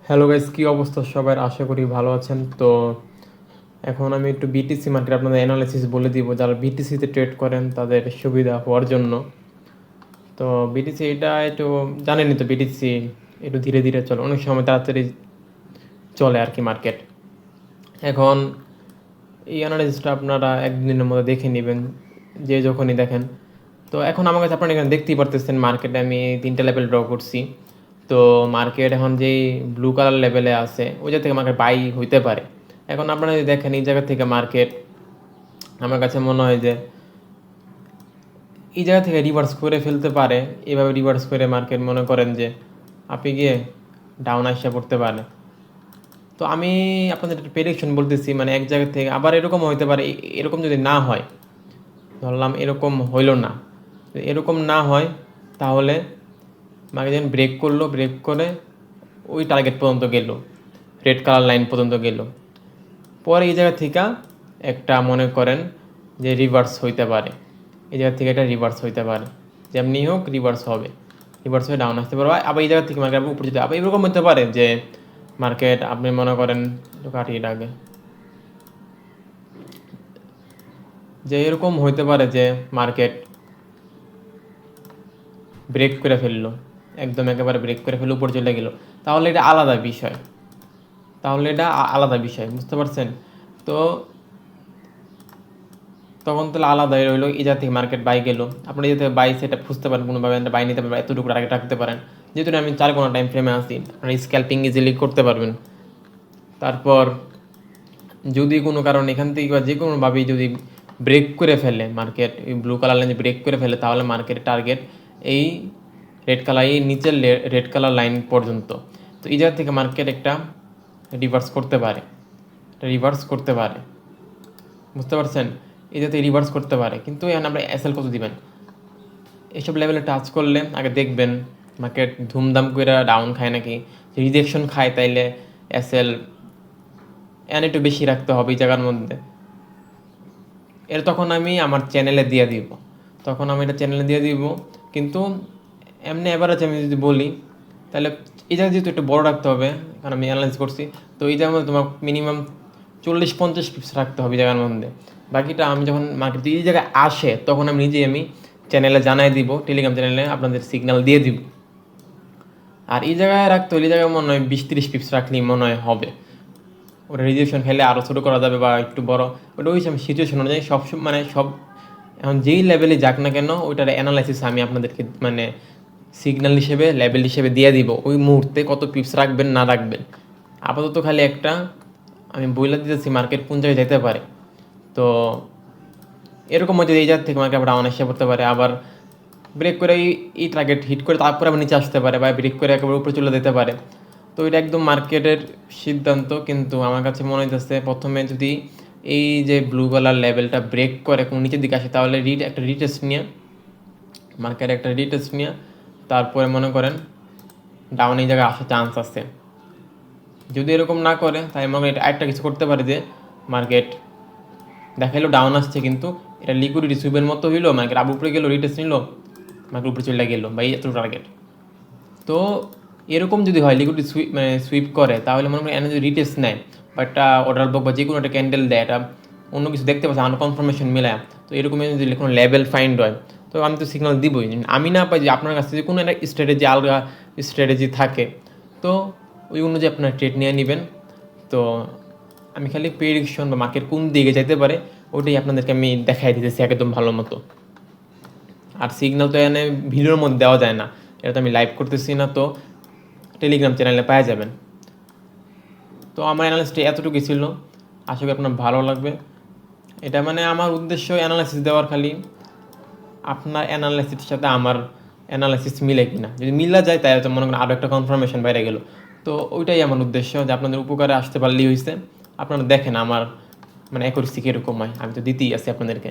Hello guys, কি অবস্থা সবার? আশা করি ভালো আছেন। তো এখন আমি একটু বিটিসি মার্কেট আপনাদের অ্যানালাইসিস বলে দিব, যারা বিটিসিতে ট্রেড করেন তাদের সুবিধা হওয়ার জন্য। তো বিটিসি এটা একটু জানেনই, তো বিটিসি একটু ধীরে ধীরে চলে, অনেক সময় তাড়াতাড়ি চলে আর কি মার্কেট। এখন এই অ্যানালাইসিসটা আপনারা একদিনের মধ্যে দেখে নেবেন, যে যখনই দেখেন। তো এখন আমার কাছে আপনারা এখানে দেখতেই পারতেছেন, মার্কেটে আমি 3টা লেভেল ড্র করছি। তো মার্কেট এখন যেই ব্লু কালার লেভেলে আছে ওই জায়গা থেকে মার্কেট বাই হইতে পারে। এখন আপনারা যদি দেখেন এই জায়গা থেকে মার্কেট, আমার কাছে মনে হয় যে এই জায়গা থেকে রিভার্স করে ফেলতে পারে। এভাবে রিভার্স করে মার্কেট মনে করেন যে আপনি গিয়ে ডাউন আসা পড়তে পারে। তো আমি আপনাদের একটা প্রেডিকশন বলতেছি, মানে এক জায়গা থেকে আবার এরকম হইতে পারে। এরকম যদি না হয়, ধরলাম এরকম হইল না, এরকম না হয় তাহলে মার্কেট যখন ব্রেক করলো, ব্রেক করে ওই টার্গেট পর্যন্ত গেল, রেড কালার লাইন পর্যন্ত গেল, পরে এই জায়গা থেকে একটা মনে করেন যে রিভার্স হইতে পারে। এই জায়গা থেকে এটা রিভার্স হইতে পারে, যেমনি হোক রিভার্স হবে, রিভার্স হয়ে ডাউন আসতে পারবে। আবার এই জায়গা থেকে মার্কেট উপরে যেতে, আবার এরকম হতে পারে যে মার্কেট আপনি মনে করেন কাটিয়ে আগে যে এরকম হইতে পারে যে মার্কেট ব্রেক করে ফেললো, একদম একেবারে ব্রেক করে ফেললো, উপরে চলে গেলো। তাহলে এটা আলাদা বিষয়, তাহলে এটা আলাদা বিষয়, বুঝতে পারছেন? তো তখন তাহলে আলাদাই রইলো। এই জায়গা থেকে মার্কেট বাই গেল, আপনি যদি বাই সেটা খুঁজতে পারেন, কোনোভাবে বাই নিতে পারবেন, এতটুকু টার্গেট রাখতে পারেন। যেহেতু আমি 4 কোনা টাইম ফ্রেমে আসি, আপনি স্ক্যাল্পিং ইজিলি করতে পারবেন। তারপর যদি কোনো কারণে এখান থেকে বা যে কোনোভাবেই যদি ব্রেক করে ফেলে মার্কেট, এই ব্লু কালার লাইন ব্রেক করে ফেলে, তাহলে মার্কেটের টার্গেট এই রেড কালার, এই নিচের রেড কালার লাইন পর্যন্ত। তো এই জায়গা থেকে মার্কেট একটা রিভার্স করতে পারে, রিভার্স করতে পারে, বুঝতে পারছেন? এই যাতে রিভার্স করতে পারে। কিন্তু এখন আমরা এসএল কত দিবেন? এসব লেভেলে টাচ করলে আগে দেখবেন মার্কেট ধুমধাম করে ডাউন খায় নাকি। রিজেকশন খায় তাইলে এসএল এন একটু বেশি রাখতে হবে এই জায়গার মধ্যে। এর তখন আমি আমার চ্যানেলে দিয়ে দিব, তখন আমি এটা চ্যানেলে দিয়ে দিব। কিন্তু এমনি অ্যাভারেজ আমি যদি বলি, তাহলে এই জায়গায় যেহেতু একটু বড় রাখতে হবে, কারণ আমি অ্যানালাইজ করছি। তো এই জায়গার মধ্যে তোমার মিনিমাম 40-50 পিপস রাখতে হবে এই জায়গার মধ্যে। বাকিটা আমি যখন মার্কেট এই জায়গায় আসে তখন আমি নিজেই আমি চ্যানেলে জানাই দিব, টেলিগ্রাম চ্যানেলে আপনাদের সিগন্যাল দিয়ে দিব। আর এই জায়গায় রাখতে হলে এই জায়গায় মনে হয় 20-30 পিপস রাখলেই মনে হয় হবে। ওটা রিজেকশন খেলে আরও ছোটো করা যাবে বা একটু বড়, ওটা ওই সিচুয়েশন অনুযায়ী সব মানে সব এখন যেই লেভেলে যাক না কেন ওইটার অ্যানালাইসিস আমি আপনাদেরকে মানে সিগন্যাল হিসেবে লেভেল হিসেবে দিয়ে দিব, ওই মুহূর্তে কত পিপস রাখবেন না রাখবেন। আপাতত খালি একটা আমি বইলা দিতেছি মার্কেট কোন জায়গায় যেতে পারে। তো এরকম হচ্ছে এই জায়গা থেকে মার্কেট আবার ডাউন এসে পড়তে পারে, আবার ব্রেক করে এই টার্গেট হিট করে তারপরে আবার নিচে আসতে পারে, বা ব্রেক করে একেবারে উপরে চলে যেতে পারে। তো এটা একদম মার্কেটের সিদ্ধান্ত। কিন্তু আমার কাছে মনে হইতেছে প্রথমে যদি এই যে ব্লু কালার লেভেলটা ব্রেক করে কোনো নিচের দিকে আসে, তাহলে একটা রিটেস্ট নিয়ে মার্কেট একটা রিটেস্ট নিয়ে তারপরে মনে করেন ডাউন এই জায়গায় আসার চান্স আছে। যদি এরকম না করে তাই মনে করেন একটা কিছু করতে পারে যে মার্কেট দেখাইলো ডাউন আসছে, কিন্তু এটা লিকুইডিটি সুইপের মতো হইলো, মার্কেট আবার উপরে গেলো, রিটেস্ট নিল, মার্কেট উপরে চলে গেলো বা এত টার্গেট। তো এরকম যদি হয় লিকুইডিটি সুইপ করে, তাহলে মনে করেন এনে যদি রিটেস্ট নেয় বা একটা অর্ডার বুক বা যে কোনো একটা ক্যান্ডেল দেয়, এটা অন্য কিছু দেখতে পাচ্ছে আনকনফার্মেশন মিলায়, তো এরকম যদি কোনো লেভেল ফাইন্ড হয়, তো আমি তো সিগনাল দিবই। আমি না পাই যে আপনার কাছে যে কোনো একটা স্ট্র্যাটেজি, আলগা স্ট্র্যাটেজি থাকে, তো ওই অনুযায়ী আপনার ট্রেড নিয়ে নেবেন। তো আমি খালি প্রেডিকশন বা মার্কেট কোন দিকে যেতে পারে ওটাই আপনাদেরকে আমি দেখাই দিতেছি একদম ভালো মতো। আর সিগন্যাল তো এখানে ভিডিওর মধ্যে দেওয়া যায় না, এটা তো আমি লাইভ করতেছি না, তো টেলিগ্রাম চ্যানেলে পাওয়া যাবেন। তো আমার অ্যানালিসিসটা এতটুকুই ছিল, আশা করি আপনার ভালো লাগবে। এটা মানে আমার উদ্দেশ্য অ্যানালাইসিস দেওয়ার, খালি আপনার অ্যানালাইসিসের সাথে আমার অ্যানালাইসিস মিলে কিনা, যদি মিলা যায় তাহলে তো মনে করেন আরও একটা কনফার্মেশন বাইরে গেল। তো ওইটাই আমার উদ্দেশ্য, যে আপনাদের উপকারে আসতে পারলেই হয়েছে। আপনারা দেখেন আমার মানে অ্যাকুরেসি কীরকম হয়, আমি তো দিতেই আছি আপনাদেরকে।